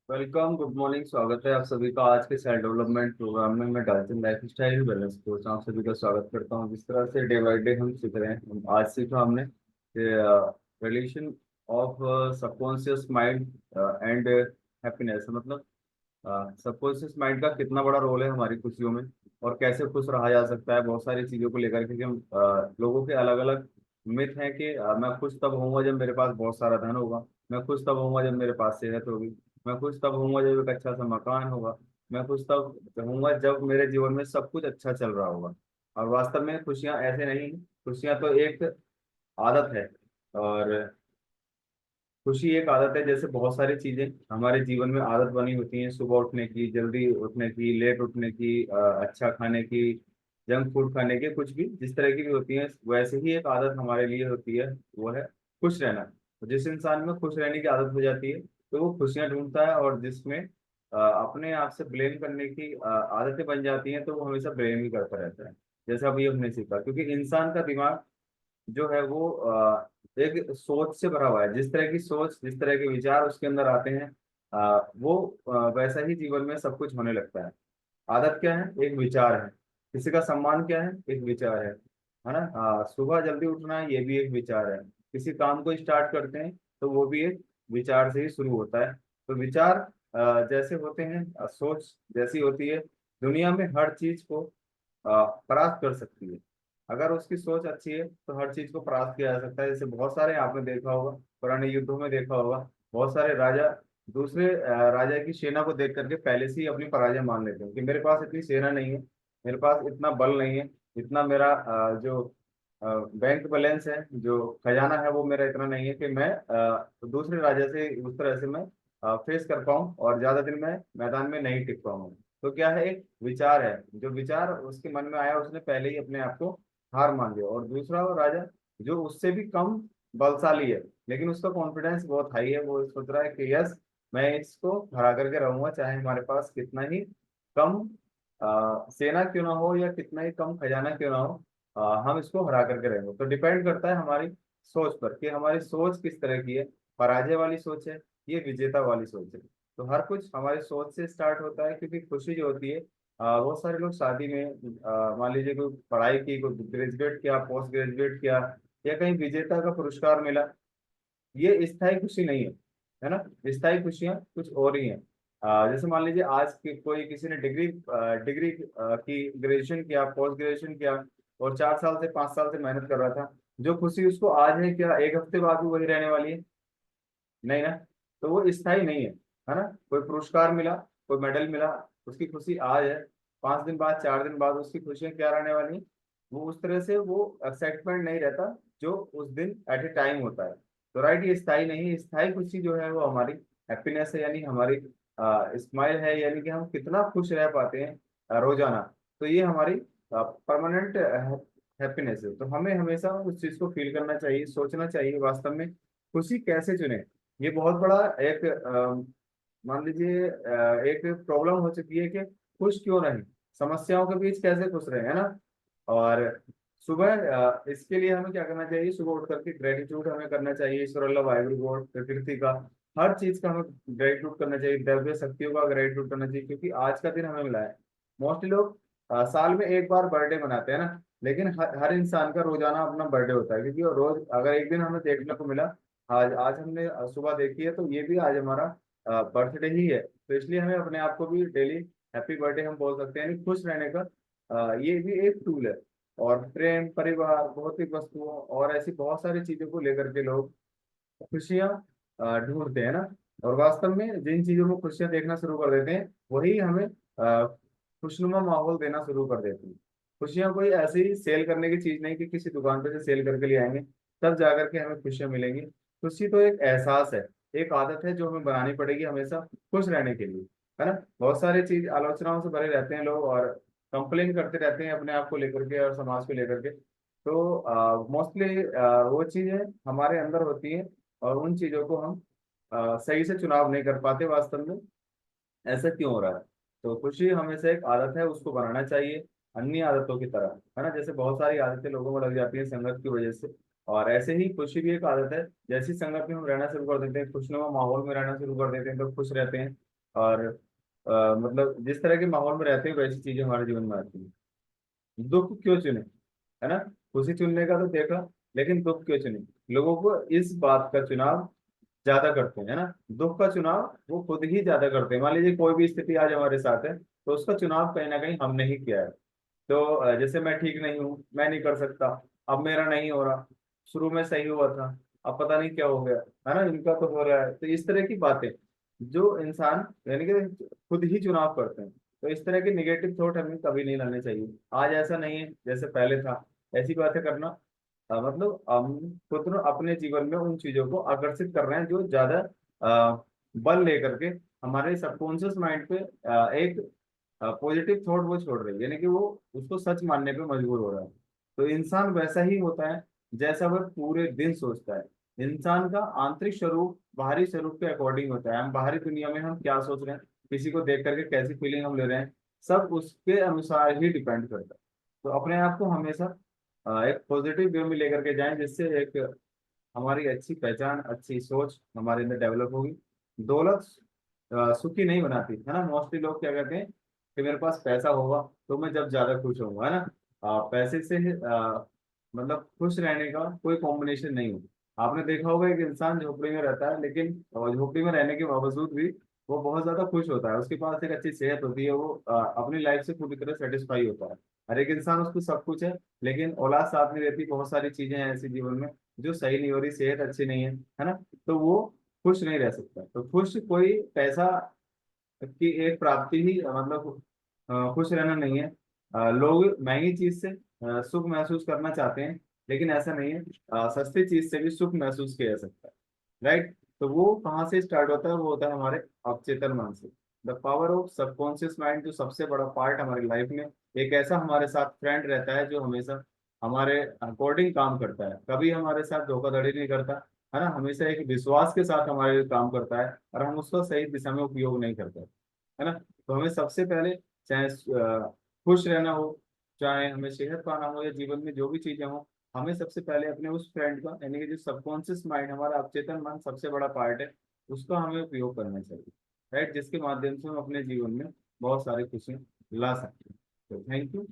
Welcome, good morning. स्वागत है आप सभी का आज के सेल्फ डेवलपमेंट प्रोग्राम में। मैं Dalton life style balance coach आप सभी का स्वागत करता हूं। जिस तरह से डे बाय डे हम सीख रहे हैं, आज सीखा हमने relation of subconscious mind and happiness. मतलब सबकॉन्शियस माइंड का कितना बड़ा रोल है हमारी खुशियों में, और कैसे खुश रहा जा सकता है बहुत सारी चीजों को लेकर के। कि हम लोगों के अलग अलग मिथ हैं कि मैं खुश तब होऊंगा जब मेरे पास बहुत सारा धन होगा, मैं खुश तब होऊंगा जब मेरे पास सेहत होगी, मैं खुश तब होऊंगा जब एक अच्छा सा मकान होगा, मैं खुश तब होऊंगा जब मेरे जीवन में सब कुछ अच्छा चल रहा होगा। और वास्तव में खुशियां ऐसे नहीं, खुशियां तो एक आदत है। और खुशी एक आदत है, जैसे बहुत सारी चीजें हमारे जीवन में आदत बनी होती हैं। सुबह उठने की, जल्दी उठने की, लेट उठने की, अच्छा खाने की, जंक फूड खाने की, कुछ भी जिस तरह की भी होती है, वैसे ही एक आदत हमारे लिए होती है, वो है खुश रहना। तो जिस इंसान में खुश रहने की आदत हो जाती है तो वो खुशियां ढूंढता है, और जिसमें अपने आप से ब्लेम करने की आदतें बन जाती हैं तो वो हमेशा ब्लेम ही करता रहता है। जैसा अभी हमने सीखा, क्योंकि इंसान का दिमाग जो है वो एक सोच से भरा हुआ है। जिस तरह की सोच, जिस तरह के विचार उसके अंदर आते हैं, वो वैसा ही जीवन में सब कुछ होने लगता है। आदत क्या है? एक विचार है। किसी का सम्मान क्या है? एक विचार है ना? सुबह जल्दी उठना है, ये भी एक विचार है। किसी काम को स्टार्ट करते हैं तो वो भी एक विचार से ही शुरू होता है। तो विचार जैसे होते हैं, सोच जैसी होती है। दुनिया में हर चीज को परास्त कर सकती है। अगर उसकी सोच अच्छी है तो हर चीज को परास्त किया जा सकता है। जैसे बहुत सारे आपने देखा होगा, पुराने युद्धों में देखा होगा, बहुत सारे राजा दूसरे राजा की सेना को देख करके पहले से ही अपनी पराजय मान लेते हैं कि मेरे पास इतनी सेना नहीं है, मेरे पास इतना बल नहीं है, इतना मेरा जो बैंक बैलेंस है, जो खजाना है, वो मेरा इतना नहीं है कि मैं दूसरे राजा से उस तरह से मैं फेस कर पाऊं और ज्यादा दिन मैं मैदान में नहीं टिक पाऊंगा। तो क्या है? एक विचार है। जो विचार उसके मन में आया, उसने पहले ही अपने आप को हार मान लिया। और दूसरा वो राजा जो उससे भी कम बलशाली है, लेकिन उसका कॉन्फिडेंस बहुत हाई है। वो सोच रहा है कि यस, मैं इसको हरा करके रहूंगा, चाहे हमारे पास कितना ही कम सेना क्यों ना हो या कितना ही कम खजाना क्यों ना हो, हम इसको हरा करके रहेंगे। तो डिपेंड करता है हमारी सोच पर कि हमारी सोच किस तरह की है। पराजय वाली सोच है, ये विजेता वाली सोच है। तो हर कुछ हमारी सोच से स्टार्ट होता है। क्योंकि खुशी जो होती है, बहुत सारे लोग शादी में मान लीजिए कोई पढ़ाई की, कोई ग्रेजुएट किया, पोस्ट ग्रेजुएट किया, या कहीं विजेता का पुरस्कार मिला, ये स्थायी खुशी नहीं है ना? स्थायी खुशियां कुछ और ही हैं। जैसे मान लीजिए आज कोई किसी ने डिग्री डिग्री की, ग्रेजुएशन किया, पोस्ट ग्रेजुएशन किया, और 4 साल से 5 साल से मेहनत कर रहा था। जो खुशी उसको आज है, क्या एक हफ्ते बाद भी वही रहने वाली है? नहीं ना। तो वो स्थायी नहीं है ना? कोई पुरस्कार मिला, कोई मेडल मिला, उसकी खुशी आज है, 5 दिन बाद, 4 दिन बाद उसकी खुशियां क्या रहने वाली हैं? वो उस तरह से वो एक्साइटमेंट नहीं रहता जो उस दिन एट ए टाइम होता है। तो राइट, ये स्थायी नहीं है। स्थायी खुशी जो है वो हमारी हैप्पीनेस है, यानी हमारी स्माइल है, यानी कि हम कितना खुश रह पाते हैं रोजाना। तो ये हमारी परमानेंट हैप्पीनेस है। तो हमें हमेशा उस चीज को फील करना चाहिए, सोचना चाहिए वास्तव में खुशी कैसे चुने। ये बहुत बड़ा एक मान लीजिए एक प्रॉब्लम हो चुकी है कि खुश क्यों नहीं, समस्याओं के बीच कैसे खुश रहे, है ना? और सुबह इसके लिए हमें क्या करना चाहिए? सुबह उठ करके ग्रेटिट्यूड हमें करना चाहिए, ईश्वर अल्लाह वाहिगुरु गॉड, प्रकृति का, हर चीज का हमें ग्रेटिट्यूड करना चाहिए, द्रव्य शक्तियों का ग्रेटिट्यूड करना चाहिए, क्योंकि आज का दिन हमें मिला है। मोस्टली लोग साल में एक बार बर्थडे मनाते हैं ना, लेकिन हर इंसान का रोजाना अपना बर्थडे होता है। क्योंकि रोज अगर एक दिन हमें देखने को मिला, आज आज हमने सुबह देखी है, तो ये भी आज हमारा बर्थडे ही है। तो इसलिए हमें अपने आप को भी डेली हैप्पी बर्थडे हम बोल सकते हैं, यानी खुश रहने का ये भी एक टूल है। और प्रेम, परिवार, भौतिक वस्तुओं और ऐसी बहुत सारी चीजों को लेकर के लोग खुशियां ढूंढते हैं ना। और वास्तव में जिन चीजों में खुशियां देखना शुरू कर देते हैं, वही हमें खुशनुमा माहौल देना शुरू कर देती है। खुशियां कोई ऐसी सेल करने की चीज नहीं कि किसी दुकान पे से सेल करके ले आएंगे तब जाकर के हमें खुशियां मिलेंगी। खुशी तो एक एहसास है, एक आदत है जो हमें बनानी पड़ेगी हमेशा खुश रहने के लिए, है ना? बहुत सारी चीज आलोचनाओं से भरे रहते हैं लोग, और कंप्लेन करते रहते हैं अपने आप को लेकर के और समाज को लेकर के। तो मोस्टली वो चीजें हमारे अंदर होती हैं, और उन चीजों को हम सही से चुनाव नहीं कर पाते वास्तव में। ऐसा क्यों हो रहा है? तो खुशी हमेशा एक आदत है, उसको बनाना चाहिए अन्य आदतों की तरह, है ना? जैसे बहुत सारी आदतें लोगों को लग जाती है संगत की वजह से, और ऐसे ही खुशी भी एक आदत है। जैसी संगत में हम रहना शुरू कर देते हैं, खुशनुमा माहौल में रहना शुरू कर देते हैं, तो खुश रहते हैं। और मतलब जिस तरह के माहौल में रहते हैं वैसी चीजें हमारे जीवन में आती हैं। दुख क्यों चुने, है ना? खुशी चुनने का तो देखा, लेकिन दुख क्यों चुने? लोगों को इस बात का चुनाव ज्यादा करते हैं, है ना? दुख का चुनाव वो खुद ही ज्यादा करते हैं। मान लीजिए कोई भी स्थिति आज हमारे साथ है, तो उसका चुनाव कहीं ना कहीं हमने ही किया है। तो जैसे मैं ठीक नहीं हूँ, मैं नहीं कर सकता, अब मेरा नहीं हो रहा, शुरू में सही हुआ था, अब पता नहीं क्या हो गया, है ना? इनका तो हो रहा है। तो इस तरह की बातें जो इंसान यानी कि खुद ही चुनाव करते हैं, तो इस तरह के निगेटिव थॉट हमें कभी नहीं लाने चाहिए। आज ऐसा नहीं है जैसे पहले था, ऐसी बातें करना मतलब हम खुद न अपने जीवन में उन चीजों को आकर्षित कर रहे हैं जो ज्यादा बल लेकर के हमारे सबकॉन्शियस माइंड पे एक पॉजिटिव थॉट वो छोड़ रही है, यानी कि वो उसको सच मानने पे मजबूर हो रहा है। तो इंसान वैसा ही होता है जैसा वह पूरे दिन सोचता है। इंसान का आंतरिक स्वरूप बाहरी स्वरूप के अकॉर्डिंग होता है। हम बाहरी दुनिया में हम क्या सोच रहे हैं, किसी को देख करके कैसी फीलिंग हम ले रहे हैं, सब उसके अनुसार ही डिपेंड करता है। तो अपने आप को हमेशा एक पॉजिटिव वे में लेकर के जाएं, जिससे एक हमारी अच्छी पहचान, अच्छी सोच हमारे अंदर डेवलप होगी। दौलत सुखी नहीं बनाती, है ना? मोस्टली लोग क्या कहते हैं कि मेरे पास पैसा होगा तो मैं जब ज्यादा खुश होऊंगा, है ना? पैसे से मतलब खुश रहने का कोई कॉम्बिनेशन नहीं हो। आपने देखा होगा एक इंसान झोपड़ी में रहता है, लेकिन झोपड़ी में रहने के बावजूद भी वो बहुत ज्यादा खुश होता है, उसके पास एक अच्छी सेहत होती है, वो अपनी लाइफ से पूरी तरह सेटिस्फाई होता है। हर एक इंसान उसको सब कुछ है, लेकिन औलाद साथ नहीं रहती, बहुत सारी चीजें हैं ऐसी जीवन में जो सही नहीं हो रही, सेहत अच्छी नहीं है ना? तो वो खुश नहीं रह सकता। तो खुश कोई पैसा की एक प्राप्ति ही मतलब खुश रहना नहीं है। लोग महंगी चीज से सुख महसूस करना चाहते हैं, लेकिन ऐसा नहीं है। सस्ती चीज से भी सुख महसूस किया जा सकता है, राइट? तो वो कहाँ से स्टार्ट होता है? वो होता है हमारे अवचेतन मन से। The power of subconscious mind, जो सबसे बड़ा पार्ट हमारी लाइफ में एक ऐसा हमारे साथ फ्रेंड रहता है जो हमेशा हमारे अकॉर्डिंग काम करता है, कभी हमारे साथ धोखाधड़ी नहीं करता, है ना? हमेशा एक विश्वास के साथ हमारे लिए काम करता है, और हम उसका सही दिशा में उपयोग नहीं करते, है ना? तो हमें सबसे पहले चाहे खुश रहना हो, चाहे हमें सेहत पाना हो, या जीवन में जो भी चीजें हो, हमें सबसे पहले अपने उस फ्रेंड का, यानी कि जो सबकॉन्शियस माइंड, हमारा अवचेतन मन सबसे बड़ा पार्ट है, उसका हमें उपयोग करना चाहिए, राइट? जिसके माध्यम से हम अपने जीवन में बहुत सारी खुशियां ला सकते हैं। तो थैंक यू।